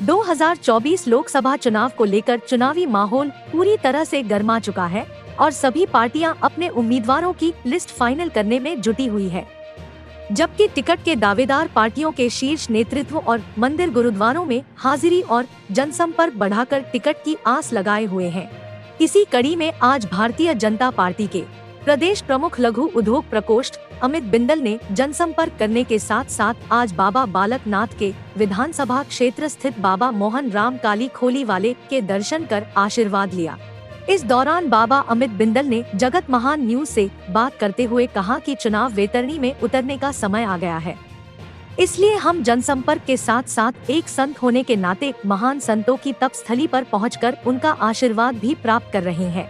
2024 लोकसभा चुनाव को लेकर चुनावी माहौल पूरी तरह से गर्मा चुका है और सभी पार्टियां अपने उम्मीदवारों की लिस्ट फाइनल करने में जुटी हुई है, जबकि टिकट के दावेदार पार्टियों के शीर्ष नेतृत्व और मंदिर गुरुद्वारों में हाजिरी और जनसंपर्क बढ़ाकर टिकट की आस लगाए हुए हैं। इसी कड़ी में आज भारतीय जनता पार्टी के प्रदेश प्रमुख लघु उद्योग प्रकोष्ठ अमित बिंदल ने जनसंपर्क करने के साथ साथ आज बाबा बालक नाथ के विधानसभा क्षेत्र स्थित बाबा मोहन राम काली खोली वाले के दर्शन कर आशीर्वाद लिया। इस दौरान बाबा अमित बिंदल ने जगत महान न्यूज से बात करते हुए कहा कि चुनाव वैतरणी में उतरने का समय आ गया है, इसलिए हम जनसंपर्क के साथ साथ एक संत होने के नाते महान संतों की तपस्थली पर पहुंचकर उनका आशीर्वाद भी प्राप्त कर रहे हैं।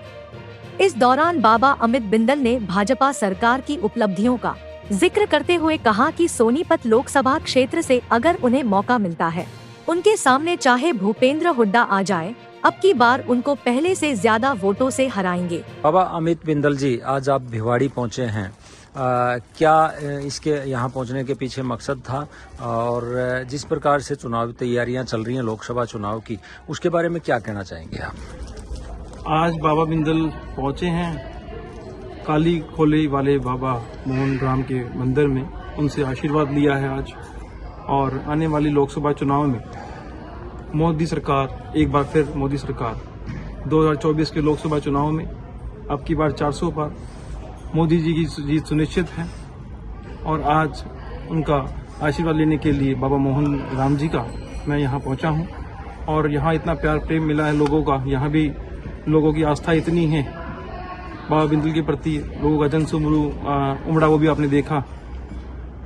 इस दौरान बाबा अमित बिंदल ने भाजपा सरकार की उपलब्धियों का जिक्र करते हुए कहा कि सोनीपत लोकसभा क्षेत्र से अगर उन्हें मौका मिलता है, उनके सामने चाहे भूपेंद्र हुड्डा आ जाए, अब की बार उनको पहले से ज्यादा वोटों से हराएंगे। बाबा अमित बिंदल जी, आज आप भिवाड़ी पहुंचे हैं, क्या इसके यहाँ पहुंचने के पीछे मकसद था और जिस प्रकार से चुनावी तैयारियां चल रही हैं लोकसभा चुनाव की, उसके बारे में क्या कहना चाहेंगे आप? आज बाबा बिंदल पहुंचे हैं काली खोली वाले बाबा मोहन राम के मंदिर में, उनसे आशीर्वाद लिया है आज। और आने वाली लोकसभा चुनाव में मोदी सरकार, एक बार फिर मोदी सरकार 2024 के लोकसभा चुनाव में अब की बार 400 पार मोदी जी की जीत सुनिश्चित है। और आज उनका आशीर्वाद लेने के लिए बाबा मोहन राम जी का मैं यहाँ पहुँचा हूँ और यहाँ इतना प्यार प्रेम मिला है लोगों का, यहाँ भी लोगों की आस्था इतनी है बाबा बिंदल के प्रति, लोगों का जनसमूह उमड़ा वो भी आपने देखा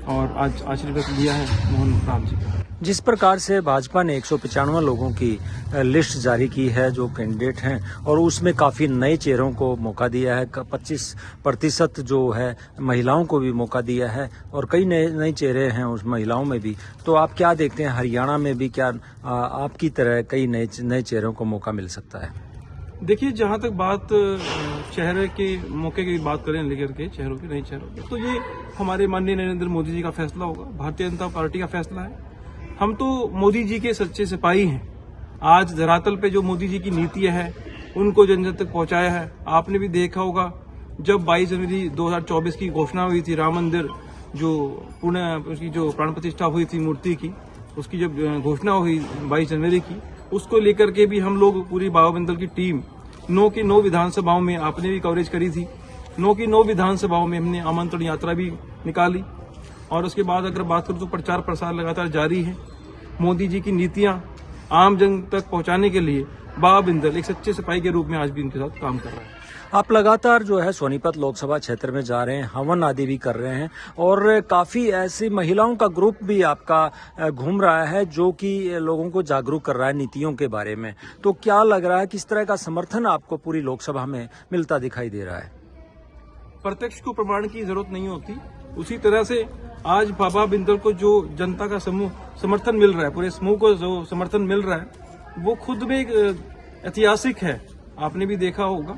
और आज आशीर्वाद लिया है मोहन राम जी। जिस प्रकार से भाजपा ने 195 लोगों की लिस्ट जारी की है जो कैंडिडेट हैं और उसमें काफ़ी नए चेहरों को मौका दिया है, 25% जो है महिलाओं को भी मौका दिया है और कई नए चेहरे हैं उस महिलाओं में भी, तो आप क्या देखते हैं हरियाणा में भी क्या आपकी तरह कई नए चेहरों को मौका मिल सकता है? देखिए, जहाँ तक बात चेहरे के मौके की बात करें लेकर के चेहरों के, नए चेहरों के, तो ये हमारे माननीय नरेंद्र मोदी जी का फैसला होगा, भारतीय जनता पार्टी का फैसला है। हम तो मोदी जी के सच्चे सिपाही हैं। आज धरातल पे जो मोदी जी की नीतियां हैं उनको जन जन तक पहुंचाया है। आपने भी देखा होगा जब 22 जनवरी 2024 की घोषणा हुई थी, राम मंदिर जो पुणे उसकी जो प्राण प्रतिष्ठा हुई थी मूर्ति की, उसकी जब घोषणा हुई 22 जनवरी की, उसको लेकर के भी हम लोग पूरी बाबा बिंदल की टीम 9 की 9 विधानसभाओं में, आपने भी कवरेज करी थी, 9 की 9 विधानसभाओं में हमने आमंत्रण यात्रा भी निकाली। और उसके बाद अगर बात करूं तो प्रचार प्रसार लगातार जारी है। मोदी जी की नीतियां आम जन तक पहुंचाने के लिए बाबा बिंदल एक सच्चे सिपाही के रूप में आज भी उनके साथ काम कर रहा है। आप लगातार जो है सोनीपत लोकसभा क्षेत्र में जा रहे हैं, हवन आदि भी कर रहे हैं और काफी ऐसी महिलाओं का ग्रुप भी आपका घूम रहा है जो कि लोगों को जागरूक कर रहा है नीतियों के बारे में, तो क्या लग रहा है किस तरह का समर्थन आपको पूरी लोकसभा में मिलता दिखाई दे रहा है? प्रत्यक्ष को प्रमाण की जरूरत नहीं होती, उसी तरह से आज बाबा बिंदल को जो जनता का समूह समर्थन मिल रहा है, पूरे समूह को जो समर्थन मिल रहा है वो खुद में एक ऐतिहासिक है। आपने भी देखा होगा,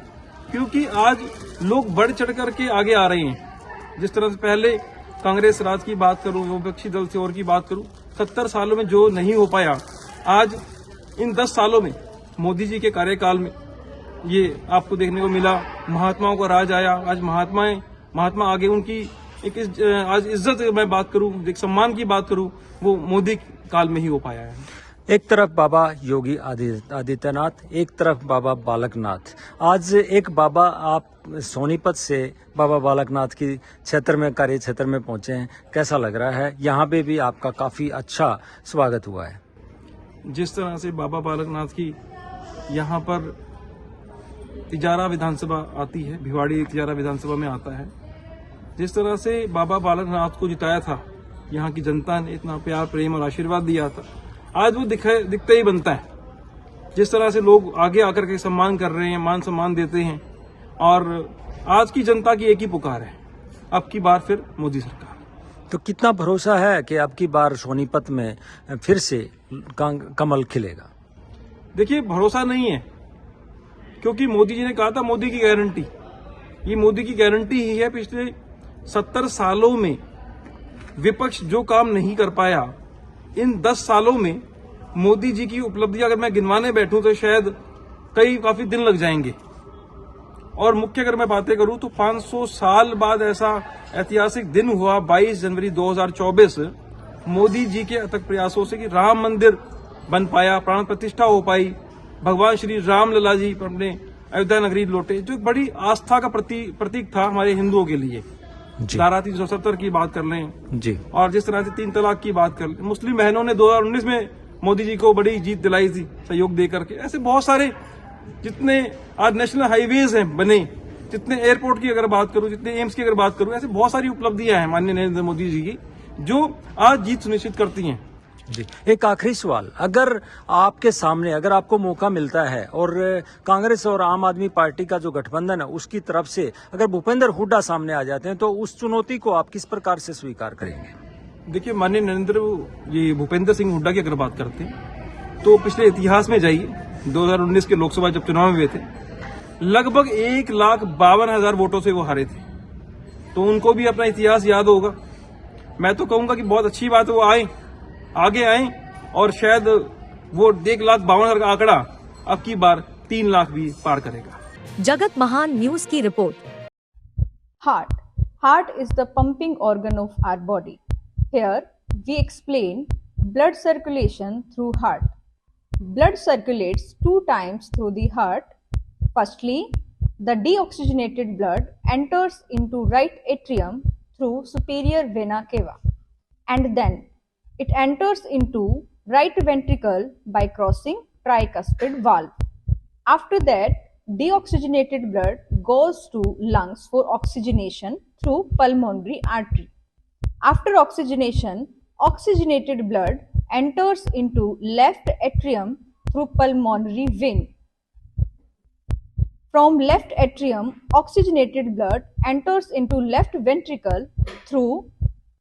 क्योंकि आज लोग बढ़ चढ़ करके आगे आ रहे हैं। जिस तरह से पहले कांग्रेस राज की बात करूं, विपक्षी दल से और की बात करूं, 70 सालों में जो नहीं हो पाया, आज इन 10 सालों में मोदी जी के कार्यकाल में ये आपको देखने को मिला। महात्माओं का राज आया, आज महात्मा आगे उनकी एक आज इज्जत मैं बात करूं, एक सम्मान की बात करूं, वो मोदी काल में ही हो पाया है। एक तरफ बाबा योगी आदित्यनाथ, एक तरफ बाबा बालकनाथ। आज एक बाबा आप सोनीपत से बाबा बालकनाथ की कार्य क्षेत्र में पहुंचे हैं, कैसा लग रहा है? यहाँ पे भी आपका काफी अच्छा स्वागत हुआ है। जिस तरह से बाबा बालकनाथ की यहाँ पर तिजारा विधानसभा आती है, भिवाड़ी तिजारा विधानसभा में आता है, जिस तरह से बाबा बालकनाथ को जिताया था, यहाँ की जनता ने इतना प्यार प्रेम और आशीर्वाद दिया था, आज वो दिखता ही बनता है। जिस तरह से लोग आगे आकर के सम्मान कर रहे हैं, मान सम्मान देते हैं, और आज की जनता की एक ही पुकार है, अब की बार फिर मोदी सरकार। तो कितना भरोसा है कि अब की बार सोनीपत में फिर से कमल खिलेगा? देखिए, भरोसा नहीं है, क्योंकि मोदी जी ने कहा था मोदी की गारंटी, ये मोदी की गारंटी ही है। पिछले 70 सालों में विपक्ष जो काम नहीं कर पाया, इन 10 सालों में मोदी जी की उपलब्धि अगर मैं गिनवाने बैठूं तो शायद काफी दिन लग जाएंगे। और मुख्य अगर मैं बातें करूं तो 500 साल बाद ऐसा ऐतिहासिक दिन हुआ 22 जनवरी 2024 मोदी जी के अथक प्रयासों से कि राम मंदिर बन पाया, प्राण प्रतिष्ठा हो पाई, भगवान श्री राम लला जी अपने अयोध्या नगरी लौटे, जो एक बड़ी आस्था का प्रतीक था हमारे हिंदुओं के लिए। धारा 370 की बात कर लें जी, और जिस तरह से 3 तलाक की बात कर लें, मुस्लिम बहनों ने 2019 में मोदी जी को बड़ी जीत दिलाई थी सहयोग दे करके। ऐसे बहुत सारे जितने आज नेशनल हाईवेज हैं बने, जितने एयरपोर्ट की अगर बात करूं, जितने एम्स की अगर बात करूं, ऐसे बहुत सारी उपलब्धियां हैं माननीय नरेंद्र मोदी जी की जो आज जीत सुनिश्चित करती हैं। जी, एक आखिरी सवाल, अगर आपके सामने अगर आपको मौका मिलता है और कांग्रेस और आम आदमी पार्टी का जो गठबंधन है उसकी तरफ से अगर भूपेंद्र हुड्डा सामने आ जाते हैं तो उस चुनौती को आप किस प्रकार से स्वीकार करेंगे? देखिए, माननीय भूपेंद्र सिंह हुड्डा की अगर बात करते हैं तो पिछले इतिहास में जाइए, 2019 के लोकसभा जब चुनाव में हुए थे लगभग 1,52,000 वोटों से वो हारे थे, तो उनको भी अपना इतिहास याद होगा। मैं तो कहूंगा कि बहुत अच्छी बात है वो आगे आए और शायद वो 1,52,000 का आंकड़ा अब की बार 3 लाख भी पार करेगा। जगत महान न्यूज की report. Heart is the pumping organ of our body. Here we explain blood circulation through heart. Blood circulates 2 times through the heart. Firstly, the deoxygenated blood enters into right atrium through superior vena cava, and then it enters into right ventricle by crossing tricuspid valve. After that, deoxygenated blood goes to lungs for oxygenation through pulmonary artery. After oxygenation, oxygenated blood enters into left atrium through pulmonary vein. From left atrium, oxygenated blood enters into left ventricle through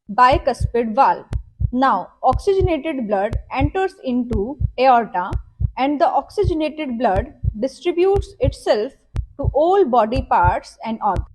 bicuspid valve. Now, oxygenated blood enters into aorta, and the oxygenated blood distributes itself to all body parts and organs.